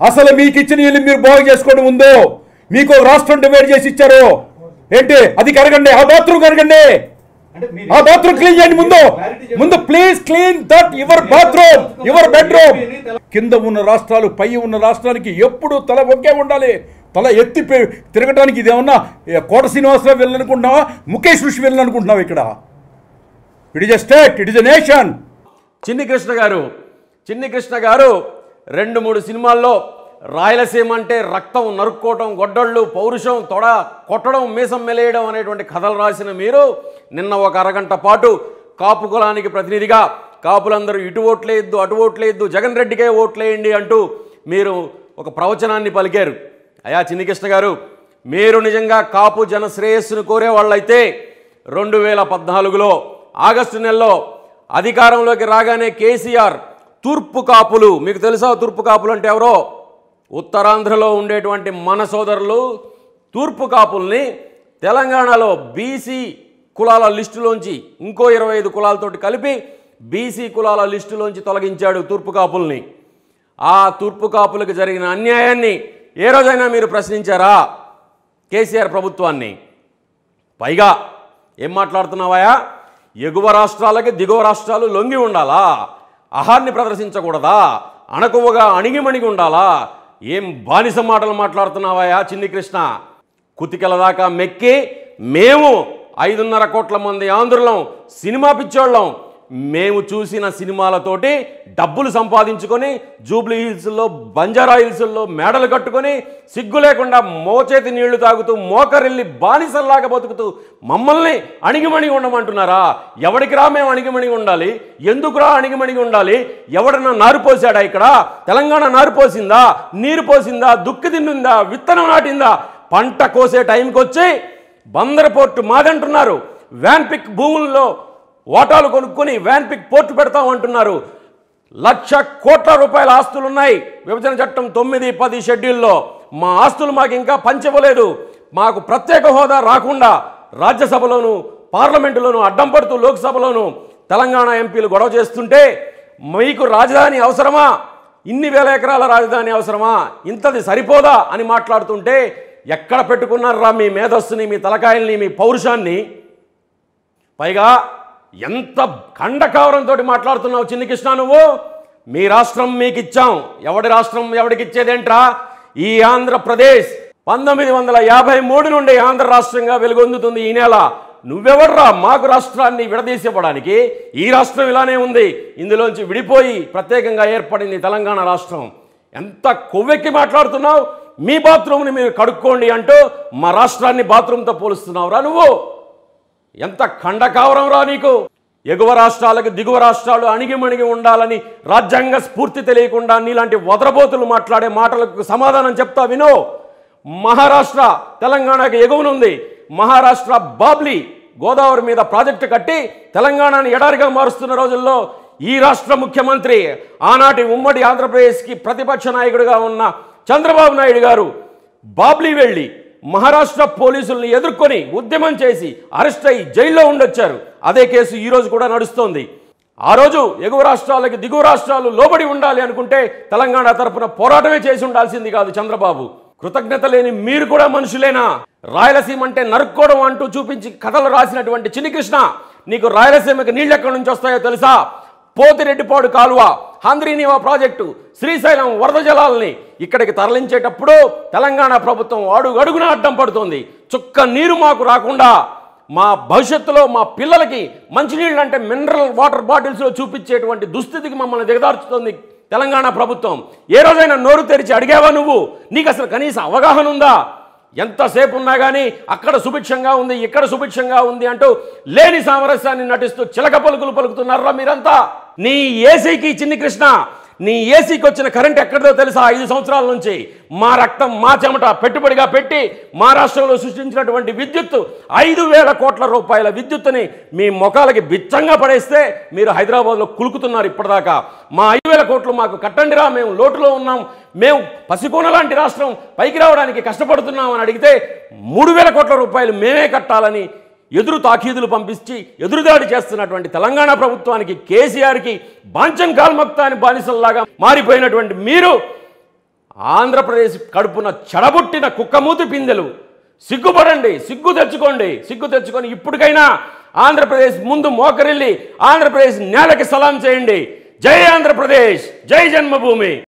అసలు మీకు ఇచ్చిన ఇల్లు మీరు బాగు చేసుకోవడం ఉందో, మీకు రాష్ట్రం డివైడ్ చేసి ఇచ్చారు ఏంటి, అది కరగండి, ఆ బాత్రూమ్ కరగండి, ఆ బాత్రూమ్ క్లీన్ చేయండి. ముందు please clean that your bathroom, your bedroom. కింద ఉన్న రాష్ట్రాలు పై ఉన్న రాష్ట్రానికి ఎప్పుడు తల ఒకే ఉండాలి, తల ఎత్తి తిరగడానికి. ఇదేమన్నా కోట శ్రీనివాసరావు వెళ్ళాలనుకుంటున్నావా, ముఖేష్ ఋషి వెళ్ళాలనుకుంటున్నావా? ఇక్కడ it is a state, it is a nation. Chinni Krishna గారు 2-3 సినిమాల్లో రాయలసీమ అంటే రక్తం నరుక్కోవటం, గొడ్డళ్ళు, పౌరుషం, తొడ కొట్టడం, మీసం మెలేయడం అనేటువంటి కథలు రాసిన మీరు నిన్న ఒక అరగంట పాటు కాపు కులానికి ప్రతినిధిగా కాపులందరూ ఇటు ఓట్లేయద్దు, అటు ఓట్లేయద్దు, జగన్ రెడ్డికే ఓట్లేయండి అంటూ మీరు ఒక ప్రవచనాన్ని పలికారు. అయ్యా చిన్ని కృష్ణ గారు, మీరు నిజంగా కాపు జన శ్రేయస్సును కోరే వాళ్ళైతే 2014లో ఆగస్టు నెలలో అధికారంలోకి రాగానే కేసీఆర్ తూర్పు కాపులు, మీకు తెలుసా తూర్పు కాపులు అంటే ఎవరో? ఉత్తరాంధ్రలో ఉండేటువంటి మన సోదరులు తూర్పు కాపుల్ని తెలంగాణలో బీసీ కులాల లిస్టులోంచి ఇంకో 25 కులాలతోటి కలిపి బీసీ కులాల లిస్టులోంచి తొలగించాడు తూర్పు కాపుల్ని. ఆ తూర్పు కాపులకు జరిగిన అన్యాయాన్ని ఏ రోజైనా మీరు ప్రశ్నించారా కేసీఆర్ ప్రభుత్వాన్ని? పైగా ఏం మాట్లాడుతున్నావా? ఎగువ రాష్ట్రాలకి దిగువ రాష్ట్రాలు లొంగి ఉండాలా, ఆహాన్ని ప్రదర్శించకూడదా, అణకువగా అణిగిమణిగి ఉండాలా? ఏం బానిస మాటలు మాట్లాడుతున్నావా చిన్ని కృష్ణ? కుతికల దాకా మెక్కి మేము 5.5 కోట్ల మంది ఆంధ్రులం, సినిమా పిచ్చోళ్ళం, మేము చూసిన సినిమాలతోటి డబ్బులు సంపాదించుకొని జూబ్లీ హిల్స్లో, బంజారా హిల్స్లో మేడలు కట్టుకొని సిగ్గు లేకుండా మోచేతి నీళ్లు తాగుతూ మోకరిల్లి బానిసల్లాగా బతుకుతూ మమ్మల్ని అణిగిమణిగి ఉండమంటున్నారా? ఎవడికి రా మేము అణిగిమణిగి ఉండాలి? ఎందుకురా అణిగిమణిగి ఉండాలి? ఎవడన్నా నారు పోసాడా? ఇక్కడ తెలంగాణ నారు పోసిందా, నీరు పోసిందా, దుక్కి తిన్నుందా, విత్తనం నాటిందా? పంట కోసే టైంకి వచ్చి బందర్ పోర్టు మాదంటున్నారు, వ్యాన్పిక్ భూముల్లో ఓటాలు కొనుక్కొని వ్యాన్పిక్ పోర్టు పెడతామంటున్నారు. 1,00,000 కోట్ల రూపాయల ఆస్తులు ఉన్నాయి విభజన చట్టం 9-10 షెడ్యూల్లో. మా ఆస్తులు మాకు ఇంకా పంచవలేదు. మాకు ప్రత్యేక హోదా రాకుండా రాజ్యసభలోను పార్లమెంటులోను అడ్డం పడుతూ లోక్సభలోను తెలంగాణ ఎంపీలు గొడవ చేస్తుంటే మీకు రాజధాని అవసరమా, ఇన్ని వేల ఎకరాల రాజధాని అవసరమా, ఇంతది సరిపోదా అని మాట్లాడుతుంటే ఎక్కడ పెట్టుకున్నారా మీ మేధస్సుని, మీ తలకాయల్ని, మీ పౌరుషాన్ని? పైగా ఎంత ఖండకావరంతో మాట్లాడుతున్నావు చిన్ని కృష్ణ నువ్వు? మీ రాష్ట్రం మీకు ఇచ్చాం, ఎవడి రాష్ట్రం ఎవడికి ఇచ్చేదేంట్రా? ఈ ఆంధ్రప్రదేశ్ 1953 నుండి ఆంధ్ర రాష్ట్రంగా వెలుగొందుతుంది ఈ నెల. నువ్వెవర్రా మాకు రాష్ట్రాన్ని విడదీసివ్వడానికి? ఈ రాష్ట్రం ఇలానే ఉంది, ఇందులోంచి విడిపోయి ప్రత్యేకంగా ఏర్పడింది తెలంగాణ రాష్ట్రం. ఎంత కొవ్వెక్కి మాట్లాడుతున్నావు? మీ బాత్రూమ్ని మీరు కడుక్కోండి అంటూ మా రాష్ట్రాన్ని బాత్రూమ్తో పోలుస్తున్నావురా నువ్వు? ఎంత ఖండకావరం రా నీకు? ఎగువ రాష్ట్రాలకు దిగువ రాష్ట్రాలు అణిగిమణిగి ఉండాలని రాజ్యాంగ స్ఫూర్తి తెలియకుండా నీలాంటి వదరబోతులు మాట్లాడే మాటలకు సమాధానం చెప్తా వినో. మహారాష్ట్ర తెలంగాణకి ఎగువనుంది. మహారాష్ట్ర బాబ్లీ గోదావరి మీద ప్రాజెక్టు కట్టి తెలంగాణని ఎడారిగా మారుస్తున్న రోజుల్లో ఈ రాష్ట్ర ముఖ్యమంత్రి, ఆనాటి ఉమ్మడి ఆంధ్రప్రదేశ్కి ప్రతిపక్ష నాయకుడిగా ఉన్న చంద్రబాబు నాయుడు గారు బాబ్లీ వెళ్ళి మహారాష్ట్ర పోలీసుల్ని ఎదుర్కొని ఉద్యమం చేసి అరెస్ట్ అయ్యి జైల్లో ఉండొచ్చారు. అదే కేసు ఈరోజు కూడా నడుస్తోంది. ఆ రోజు ఎగువ రాష్ట్రాలకి దిగువ రాష్ట్రాలు లోబడి ఉండాలి అనుకుంటే తెలంగాణ తరపున పోరాటమే చేసి ఉండాల్సింది కాదు చంద్రబాబు. కృతజ్ఞత లేని మీరు కూడా మనుషులేనా? రాయలసీమ అంటే నరుక్కోవడం అంటూ చూపించి కథలు రాసినటువంటి చిన్ని కృష్ణ, నీకు రాయలసీమకి నీళ్ళు ఎక్కడి నుంచి వస్తాయో తెలుసా? పోతిరెడ్డిపాడు కాలువ, హంద్రీనీవా ప్రాజెక్టు, శ్రీశైలం వరద జలాల్ని ఇక్కడికి తరలించేటప్పుడు తెలంగాణ ప్రభుత్వం అడుగడుగునా అడ్డం పడుతుంది. చుక్క నీరు మాకు రాకుండా మా భవిష్యత్తులో మా పిల్లలకి మంచినీళ్ళు అంటే మినరల్ వాటర్ బాటిల్స్లో చూపించేటువంటి దుస్థితికి మమ్మల్ని దిగదార్చుతుంది తెలంగాణ ప్రభుత్వం. ఏ రోజైనా నోరు తెరిచి అడిగావా నువ్వు? నీకు అసలు కనీస అవగాహన ఉందా? ఎంతసేపు ఉన్నా కానీ అక్కడ సుభిక్షంగా ఉంది, ఇక్కడ సుభిక్షంగా ఉంది అంటూ లేని సామరస్యాన్ని నటిస్తూ చిలక పలుకులు పలుకుతున్నారా మీరంతా? నీ ఏసీకి చిన్ని కృష్ణ, నీ ఏసీకి వచ్చిన కరెంట్ ఎక్కడిదో తెలుసా? 5 సంవత్సరాల నుంచి మా రక్తం మా చెమట పెట్టుబడిగా పెట్టి మా రాష్ట్రంలో సృష్టించినటువంటి విద్యుత్తు 5,000 కోట్ల రూపాయల విద్యుత్తుని మీ మొఖాలకి బిచ్చంగా పడేస్తే మీరు హైదరాబాద్లో కులుకుతున్నారు ఇప్పటిదాకా. మా 5,000 కోట్లు మాకు కట్టండిరా, మేము లోటులో ఉన్నాం, మేము పసికోన లాంటి రాష్ట్రం పైకి రావడానికి కష్టపడుతున్నాం అని అడిగితే 3,000 కోట్ల రూపాయలు మేమే కట్టాలని ఎదురు తాకీదులు పంపించి ఎదురుదాడి చేస్తున్నటువంటి తెలంగాణ ప్రభుత్వానికి, కేసీఆర్కి బాంచం కాల్మక్తా అని బానిసల్లాగా మారిపోయినటువంటి మీరు ఆంధ్రప్రదేశ్ కడుపున చెడబుట్టిన కుక్కమూతి పిందెలు, సిగ్గుపడండి, సిగ్గు తెచ్చుకొని ఇప్పటికైనా ఆంధ్రప్రదేశ్ ముందు మోకరిల్లి ఆంధ్రప్రదేశ్ నేలకి సలాం చేయండి. జై ఆంధ్రప్రదేశ్, జై జన్మభూమి.